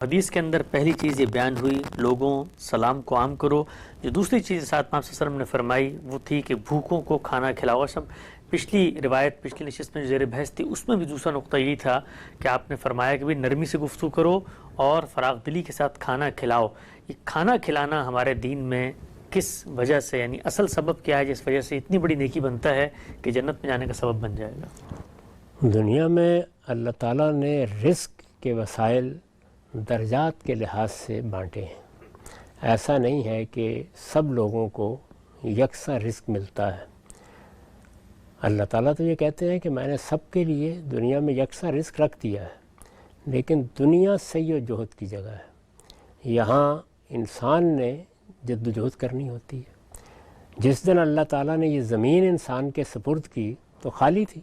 حدیث کے اندر پہلی چیز یہ بیان ہوئی لوگوں سلام کو عام کرو. جو دوسری چیز ساتھ آپ صلی اللہ علیہ وسلم نے فرمائی وہ تھی کہ بھوکوں کو کھانا کھلاؤ. سب پچھلی روایت پچھلی نشست میں جو زیر بحث تھی اس میں بھی دوسرا نقطہ یہی تھا کہ آپ نے فرمایا کہ بھی نرمی سے گفتگو کرو اور فراغ دلی کے ساتھ کھانا کھلاؤ. یہ کھانا کھلانا ہمارے دین میں کس وجہ سے، یعنی اصل سبب کیا ہے جس وجہ سے اتنی بڑی نیکی بنتا ہے کہ جنت میں جانے کا سبب بن جائے گا؟ دنیا میں اللہ تعالیٰ نے رزق کے وسائل درجات کے لحاظ سے بانٹے ہیں. ایسا نہیں ہے کہ سب لوگوں کو یکساں رزق ملتا ہے. اللہ تعالیٰ تو یہ کہتے ہیں کہ میں نے سب کے لیے دنیا میں یکساں رزق رکھ دیا ہے، لیکن دنیا سعی و جہد کی جگہ ہے. یہاں انسان نے جد و جہد کرنی ہوتی ہے. جس دن اللہ تعالیٰ نے یہ زمین انسان کے سپرد کی تو خالی تھی،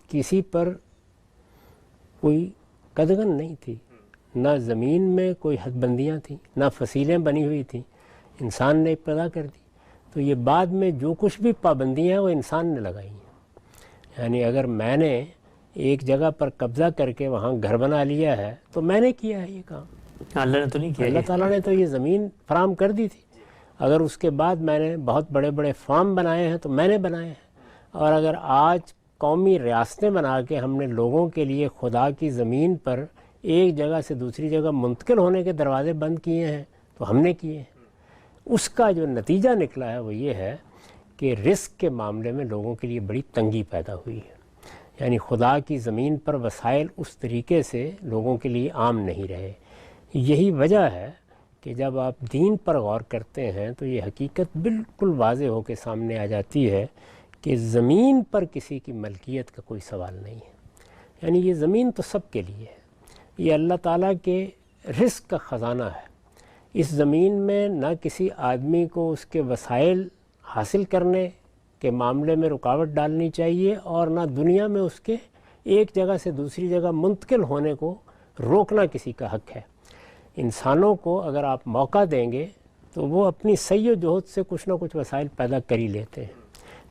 کسی پر کوئی قدغن نہیں تھی، نہ زمین میں کوئی حد بندیاں تھیں، نہ فصیلیں بنی ہوئی تھیں. انسان نے ابتدا کر دی. تو یہ بعد میں جو کچھ بھی پابندیاں ہیں وہ انسان نے لگائی ہیں. یعنی اگر میں نے ایک جگہ پر قبضہ کر کے وہاں گھر بنا لیا ہے تو میں نے کیا ہے یہ کام. اللہ نے تو نہیں کیا. اللہ تعالیٰ نے تو یہ زمین فراہم کر دی تھی. اگر اس کے بعد میں نے بہت بڑے بڑے فارم بنائے ہیں تو میں نے بنائے ہیں. اور اگر آج قومی ریاستیں بنا کے ہم نے لوگوں کے لیے خدا کی زمین پر ایک جگہ سے دوسری جگہ منتقل ہونے کے دروازے بند کیے ہیں تو ہم نے کیے ہیں. اس کا جو نتیجہ نکلا ہے وہ یہ ہے کہ رزق کے معاملے میں لوگوں کے لیے بڑی تنگی پیدا ہوئی ہے. یعنی خدا کی زمین پر وسائل اس طریقے سے لوگوں کے لیے عام نہیں رہے. یہی وجہ ہے کہ جب آپ دین پر غور کرتے ہیں تو یہ حقیقت بالکل واضح ہو کے سامنے آ جاتی ہے کہ زمین پر کسی کی ملکیت کا کوئی سوال نہیں ہے. یعنی یہ زمین تو سب کے لیے ہے. یہ اللہ تعالیٰ کے رزق کا خزانہ ہے. اس زمین میں نہ کسی آدمی کو اس کے وسائل حاصل کرنے کے معاملے میں رکاوٹ ڈالنی چاہیے اور نہ دنیا میں اس کے ایک جگہ سے دوسری جگہ منتقل ہونے کو روکنا کسی کا حق ہے. انسانوں کو اگر آپ موقع دیں گے تو وہ اپنی سعی و جہد سے کچھ نہ کچھ وسائل پیدا کر ہی لیتے ہیں.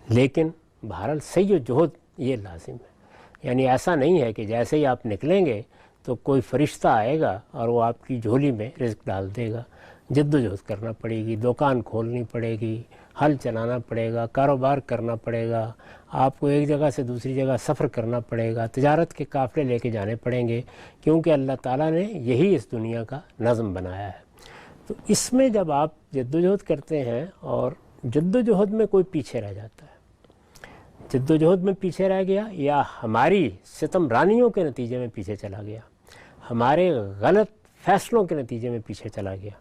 لیکن بہرحال سعی و جہد یہ لازم ہے. یعنی ایسا نہیں ہے کہ جیسے ہی آپ نکلیں گے تو کوئی فرشتہ آئے گا اور وہ آپ کی جھولی میں رزق ڈال دے گا. جد و جہد کرنا پڑے گی، دکان کھولنی پڑے گی، ہل چلانا پڑے گا، کاروبار کرنا پڑے گا، آپ کو ایک جگہ سے دوسری جگہ سفر کرنا پڑے گا، تجارت کے قافلے لے کے جانے پڑیں گے، کیونکہ اللہ تعالیٰ نے یہی اس دنیا کا نظم بنایا ہے. تو اس میں جب آپ جد و جہد کرتے ہیں اور جد و جہد میں کوئی پیچھے رہ جاتا ہے، جد و جہد میں پیچھے رہ گیا یا ہماری ستم رانیوں کے نتیجے میں پیچھے چلا گیا، ہمارے غلط فیصلوں کے نتیجے میں پیچھے چلا گیا.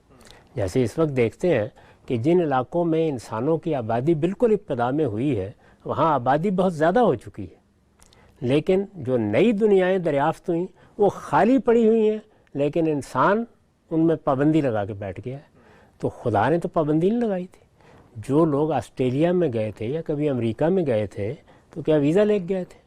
جیسے اس وقت دیکھتے ہیں کہ جن علاقوں میں انسانوں کی آبادی بالکل ابتدا میں ہوئی ہے وہاں آبادی بہت زیادہ ہو چکی ہے، لیکن جو نئی دنیایں دریافت ہوئیں وہ خالی پڑی ہوئی ہیں، لیکن انسان ان میں پابندی لگا کے بیٹھ گیا ہے. تو خدا نے تو پابندی نہیں لگائی تھی. جو لوگ آسٹریلیا میں گئے تھے یا کبھی امریکہ میں گئے تھے تو کیا ویزا لے گئے تھے؟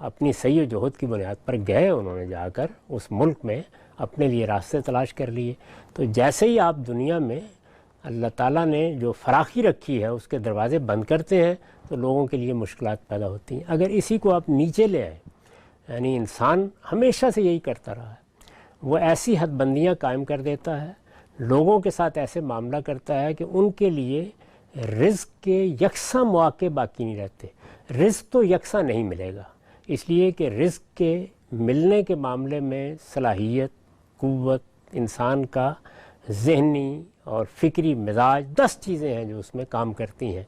اپنی سعی و جہد کی بنیاد پر گئے. انہوں نے جا کر اس ملک میں اپنے لیے راستے تلاش کر لیے. تو جیسے ہی آپ دنیا میں اللہ تعالیٰ نے جو فراخی رکھی ہے اس کے دروازے بند کرتے ہیں تو لوگوں کے لیے مشکلات پیدا ہوتی ہیں. اگر اسی کو آپ نیچے لے آئیں، یعنی انسان ہمیشہ سے یہی کرتا رہا ہے، وہ ایسی حد بندیاں قائم کر دیتا ہے، لوگوں کے ساتھ ایسے معاملہ کرتا ہے کہ ان کے لیے رزق کے یکساں مواقع باقی نہیں رہتے. رزق تو یکساں نہیں ملے گا، اس لیے کہ رزق کے ملنے کے معاملے میں صلاحیت، قوت، انسان کا ذہنی اور فکری مزاج 10 چیزیں ہیں جو اس میں کام کرتی ہیں.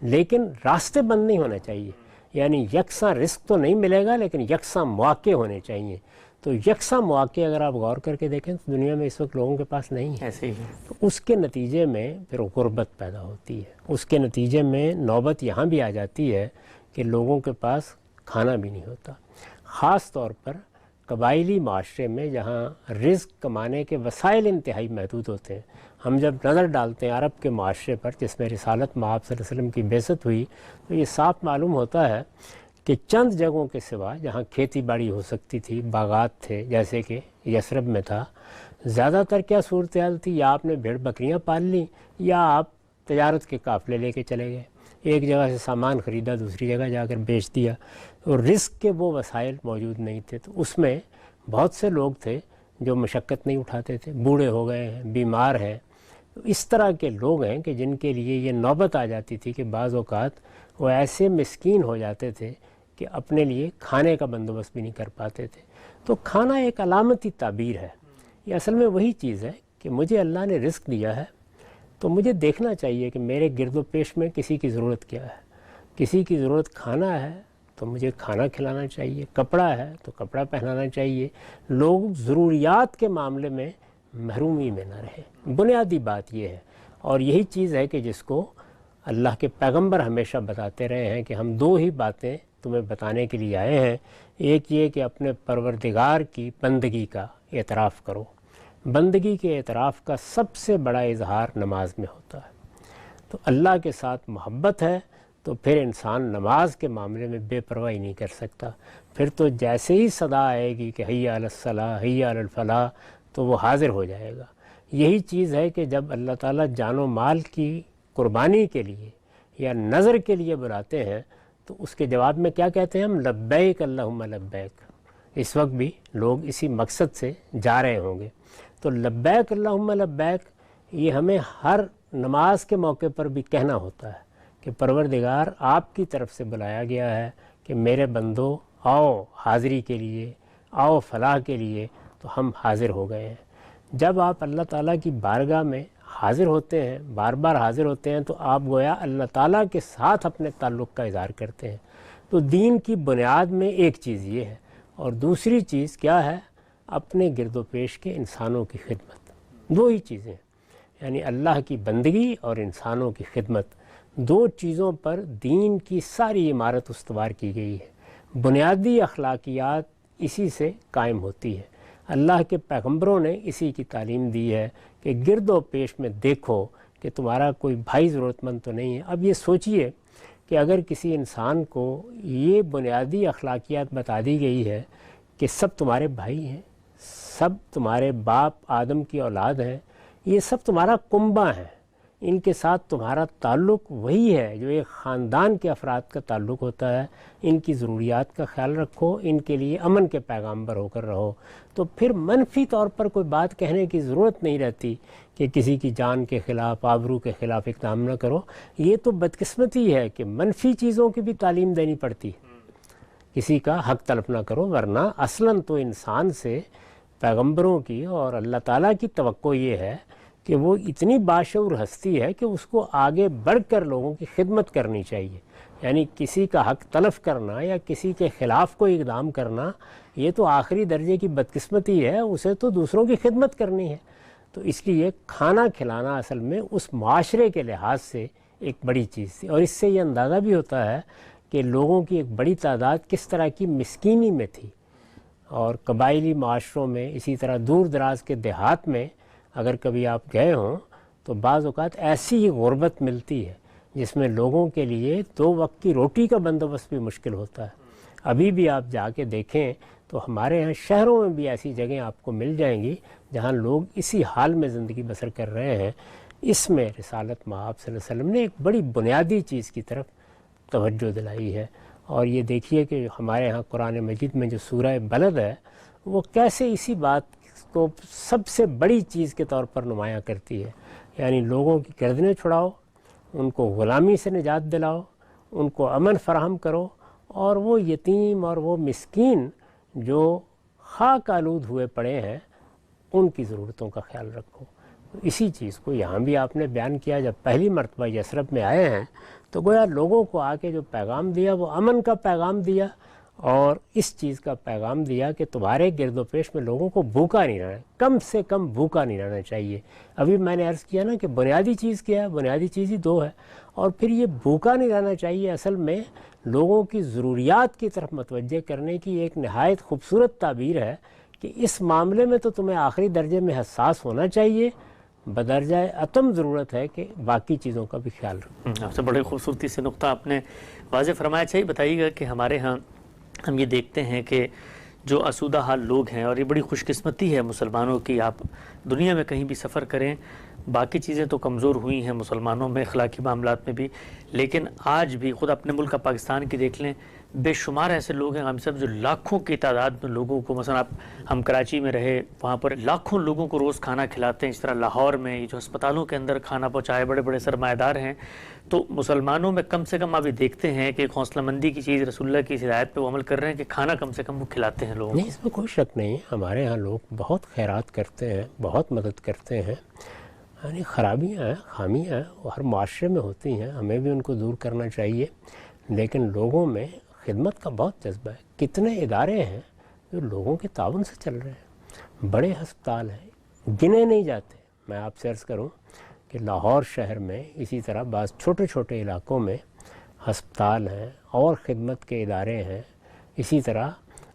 لیکن راستے بند نہیں ہونے چاہیے. یعنی یکساں رزق تو نہیں ملے گا لیکن یکساں مواقع ہونے چاہیے. تو یکساں مواقع اگر آپ غور کر کے دیکھیں تو دنیا میں اس وقت لوگوں کے پاس نہیں ہے. ایسے ہی تو اس کے نتیجے میں پھر غربت پیدا ہوتی ہے. اس کے نتیجے میں نوبت یہاں بھی آ جاتی ہے کہ لوگوں کے پاس کھانا بھی نہیں ہوتا. خاص طور پر قبائلی معاشرے میں جہاں رزق کمانے کے وسائل انتہائی محدود ہوتے ہیں. ہم جب نظر ڈالتے ہیں عرب کے معاشرے پر جس میں رسالت مآب صلی اللہ علیہ وسلم کی بعثت ہوئی تو یہ صاف معلوم ہوتا ہے کہ چند جگہوں کے سوا جہاں کھیتی باڑی ہو سکتی تھی، باغات تھے جیسے کہ یثرب میں تھا، زیادہ تر کیا صورتحال تھی، یا آپ نے بھیڑ بکریاں پال لیں یا آپ تجارت کے قافلے لے کے چلے گئے، ایک جگہ سے سامان خریدا دوسری جگہ جا کر بیچ دیا. اور رزق کے وہ وسائل موجود نہیں تھے. تو اس میں بہت سے لوگ تھے جو مشقت نہیں اٹھاتے تھے، بوڑھے ہو گئے ہیں، بیمار ہیں، تو اس طرح کے لوگ ہیں کہ جن کے لیے یہ نوبت آ جاتی تھی کہ بعض اوقات وہ ایسے مسکین ہو جاتے تھے کہ اپنے لیے کھانے کا بندوبست بھی نہیں کر پاتے تھے۔ تو کھانا ایک علامتی تعبیر ہے، یہ اصل میں وہی چیز ہے کہ مجھے اللہ نے رزق دیا ہے تو مجھے دیکھنا چاہیے کہ میرے گرد و پیش میں کسی کی ضرورت کیا ہے۔ کسی کی ضرورت کھانا ہے تو مجھے کھانا کھلانا چاہیے، کپڑا ہے تو کپڑا پہنانا چاہیے۔ لوگ ضروریات کے معاملے میں محرومی میں نہ رہیں، بنیادی بات یہ ہے، اور یہی چیز ہے کہ جس کو اللہ کے پیغمبر ہمیشہ بتاتے رہے ہیں کہ ہم دو ہی باتیں تمہیں بتانے کے لیے آئے ہیں، ایک یہ کہ اپنے پروردگار کی بندگی کا اعتراف کرو۔ بندگی کے اعتراف کا سب سے بڑا اظہار نماز میں ہوتا ہے۔ تو اللہ کے ساتھ محبت ہے تو پھر انسان نماز کے معاملے میں بے پرواہی نہیں کر سکتا، پھر تو جیسے ہی صدا آئے گی کہ حی علی الصلاۃ حی علی الفلاح تو وہ حاضر ہو جائے گا۔ یہی چیز ہے کہ جب اللہ تعالیٰ جان و مال کی قربانی کے لیے یا نظر کے لیے بلاتے ہیں تو اس کے جواب میں کیا کہتے ہیں ہم؟ لبیک اللہم لبیک۔ اس وقت بھی لوگ اسی مقصد سے جا رہے ہوں گے، تو لبیک اللہم لبیک یہ ہمیں ہر نماز کے موقع پر بھی کہنا ہوتا ہے کہ پروردگار آپ کی طرف سے بلایا گیا ہے کہ میرے بندو آؤ حاضری کے لیے، آؤ فلاح کے لیے، تو ہم حاضر ہو گئے ہیں۔ جب آپ اللہ تعالیٰ کی بارگاہ میں حاضر ہوتے ہیں، بار بار حاضر ہوتے ہیں، تو آپ گویا اللہ تعالیٰ کے ساتھ اپنے تعلق کا اظہار کرتے ہیں۔ تو دین کی بنیاد میں ایک چیز یہ ہے، اور دوسری چیز کیا ہے؟ اپنے گرد و پیش کے انسانوں کی خدمت۔ دو ہی چیزیں، یعنی اللہ کی بندگی اور انسانوں کی خدمت، دو چیزوں پر دین کی ساری عمارت استوار کی گئی ہے۔ بنیادی اخلاقیات اسی سے قائم ہوتی ہے۔ اللہ کے پیغمبروں نے اسی کی تعلیم دی ہے کہ گرد و پیش میں دیکھو کہ تمہارا کوئی بھائی ضرورت مند تو نہیں ہے۔ اب یہ سوچئے کہ اگر کسی انسان کو یہ بنیادی اخلاقیات بتا دی گئی ہے کہ سب تمہارے بھائی ہیں، سب تمہارے باپ آدم کی اولاد ہیں، یہ سب تمہارا کنبہ ہیں، ان کے ساتھ تمہارا تعلق وہی ہے جو ایک خاندان کے افراد کا تعلق ہوتا ہے، ان کی ضروریات کا خیال رکھو، ان کے لیے امن کے پیغامبر ہو کر رہو، تو پھر منفی طور پر کوئی بات کہنے کی ضرورت نہیں رہتی کہ کسی کی جان کے خلاف، آبرو کے خلاف اقدام نہ کرو۔ یہ تو بدقسمتی ہے کہ منفی چیزوں کی بھی تعلیم دینی پڑتی ہے، کسی کا حق تلف نہ کرو، ورنہ اصلاً تو انسان سے پیغمبروں کی اور اللہ تعالیٰ کی توقع یہ ہے کہ وہ اتنی باشعور ہستی ہے کہ اس کو آگے بڑھ کر لوگوں کی خدمت کرنی چاہیے۔ یعنی کسی کا حق تلف کرنا یا کسی کے خلاف کوئی اقدام کرنا یہ تو آخری درجے کی بدقسمتی ہے، اسے تو دوسروں کی خدمت کرنی ہے۔ تو اس لیے کھانا کھلانا اصل میں اس معاشرے کے لحاظ سے ایک بڑی چیز تھی، اور اس سے یہ اندازہ بھی ہوتا ہے کہ لوگوں کی ایک بڑی تعداد کس طرح کی مسکینی میں تھی۔ اور قبائلی معاشروں میں، اسی طرح دور دراز کے دیہات میں اگر کبھی آپ گئے ہوں تو بعض اوقات ایسی ہی غربت ملتی ہے جس میں لوگوں کے لیے 2 وقت کی روٹی کا بندوبست بھی مشکل ہوتا ہے۔ ابھی بھی آپ جا کے دیکھیں تو ہمارے ہاں شہروں میں بھی ایسی جگہیں آپ کو مل جائیں گی جہاں لوگ اسی حال میں زندگی بسر کر رہے ہیں۔ اس میں رسالت مآب صلی اللہ علیہ وسلم نے ایک بڑی بنیادی چیز کی طرف توجہ دلائی ہے، اور یہ دیکھیے کہ ہمارے ہاں قرآن مجید میں جو سورہ بلد ہے وہ کیسے اسی بات کو سب سے بڑی چیز کے طور پر نمایاں کرتی ہے، یعنی لوگوں کی گردنیں چھڑاؤ، ان کو غلامی سے نجات دلاؤ، ان کو امن فراہم کرو، اور وہ یتیم اور وہ مسکین جو خاک آلود ہوئے پڑے ہیں ان کی ضرورتوں کا خیال رکھو۔ اسی چیز کو یہاں بھی آپ نے بیان کیا، جب پہلی مرتبہ یثرب میں آئے ہیں تو گویا لوگوں کو آ کے جو پیغام دیا وہ امن کا پیغام دیا، اور اس چیز کا پیغام دیا کہ تمہارے گرد و پیش میں لوگوں کو بھوکا نہیں رہنا، کم سے کم بھوکا نہیں رہنا چاہیے۔ ابھی میں نے عرض کیا نا کہ بنیادی چیز کیا ہے؟ بنیادی چیز ہی 2 ہے، اور پھر یہ بھوکا نہیں رہنا چاہیے اصل میں لوگوں کی ضروریات کی طرف متوجہ کرنے کی ایک نہایت خوبصورت تعبیر ہے کہ اس معاملے میں تو تمہیں آخری درجے میں حساس ہونا چاہیے، بدرجہ اتم ضرورت ہے کہ باقی چیزوں کا بھی خیال رکھو۔ آپ سے بڑی خوبصورتی سے نقطہ آپ نے واضح فرمایا۔ چاہیے بتائیے گا کہ ہمارے ہاں ہم یہ دیکھتے ہیں کہ جو آسودہ حال لوگ ہیں، اور یہ بڑی خوش قسمتی ہے مسلمانوں کی، آپ دنیا میں کہیں بھی سفر کریں، باقی چیزیں تو کمزور ہوئی ہیں مسلمانوں میں اخلاقی معاملات میں بھی، لیکن آج بھی خود اپنے ملک کا پاکستان کی دیکھ لیں، بے شمار ایسے لوگ ہیں غامی صاحب جو لاکھوں کی تعداد میں لوگوں کو، مثلا ہم کراچی میں رہے، وہاں پر لاکھوں لوگوں کو روز کھانا کھلاتے ہیں. اس طرح لاہور میں یہ جو ہسپتالوں کے اندر کھانا پہنچائے بڑے بڑے سرمایہ دار ہیں. تو مسلمانوں میں کم سے کم ابھی دیکھتے ہیں کہ ایک حوصلہ مندی کی چیز رسول اللہ کی ہدایت پہ وہ عمل کر رہے ہیں کہ کھانا کم سے کم وہ کھلاتے ہیں لوگوں کو. نہیں، اس میں کوئی شک نہیں. ہمارے ہاں لوگ بہت خیرات کرتے ہیں، بہت مدد کرتے ہیں. یعنی خرابیاں ہیں، خامیاں ہیں، وہ ہر معاشرے میں ہوتی ہیں، ہمیں بھی ان کو دور کرنا چاہیے. لیکن لوگوں میں خدمت کا بہت جذبہ ہے. کتنے ادارے ہیں جو لوگوں کے تعاون سے چل رہے ہیں. بڑے ہسپتال ہیں، گنے نہیں جاتے. میں آپ سے عرض کروں کہ لاہور شہر میں اسی طرح بعض چھوٹے چھوٹے علاقوں میں ہسپتال ہیں اور خدمت کے ادارے ہیں. اسی طرح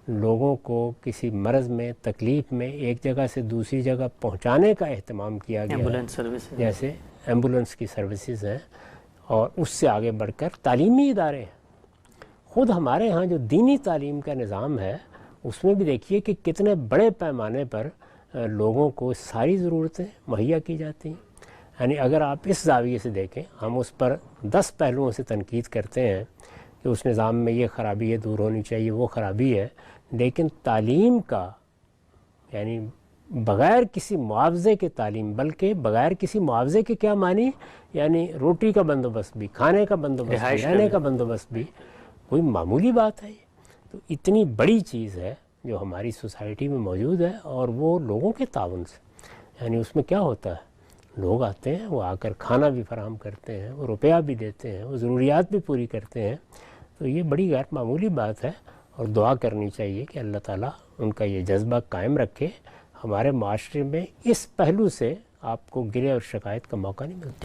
لوگوں کو کسی مرض میں، تکلیف میں ایک جگہ سے دوسری جگہ پہنچانے کا اہتمام کیا گیا ہے. ایمبولینس سروس جیسے ایمبولینس کی سروسز ہیں، اور اس سے آگے بڑھ کر تعلیمی ادارے ہیں. خود ہمارے ہاں جو دینی تعلیم کا نظام ہے اس میں بھی دیکھیے کہ کتنے بڑے پیمانے پر لوگوں کو ساری ضرورتیں مہیا کی جاتی ہیں. یعنی اگر آپ اس زاویے سے دیکھیں، ہم اس پر 10 پہلوؤں سے تنقید کرتے ہیں کہ اس نظام میں یہ خرابی ہے، دور ہونی چاہیے، وہ خرابی ہے. لیکن تعلیم کا، یعنی بغیر کسی معاوضے کے تعلیم، بلکہ بغیر کسی معاوضے کے کیا معنی، یعنی روٹی کا بندوبست بھی، کھانے کا بندوبست بھی، رہنے کا بندوبست بھی، کوئی معمولی بات ہے. تو اتنی بڑی چیز ہے جو ہماری سوسائٹی میں موجود ہے، اور وہ لوگوں کے تعاون سے. یعنی اس میں کیا ہوتا ہے، لوگ آتے ہیں، وہ آ کر کھانا بھی فراہم کرتے ہیں، وہ روپیہ بھی دیتے ہیں، وہ ضروریات بھی پوری کرتے ہیں. تو یہ بڑی غیر معمولی بات ہے، اور دعا کرنی چاہیے کہ اللہ تعالیٰ ان کا یہ جذبہ قائم رکھے. ہمارے معاشرے میں اس پہلو سے آپ کو گلے اور شکایت کا موقع نہیں ملتا.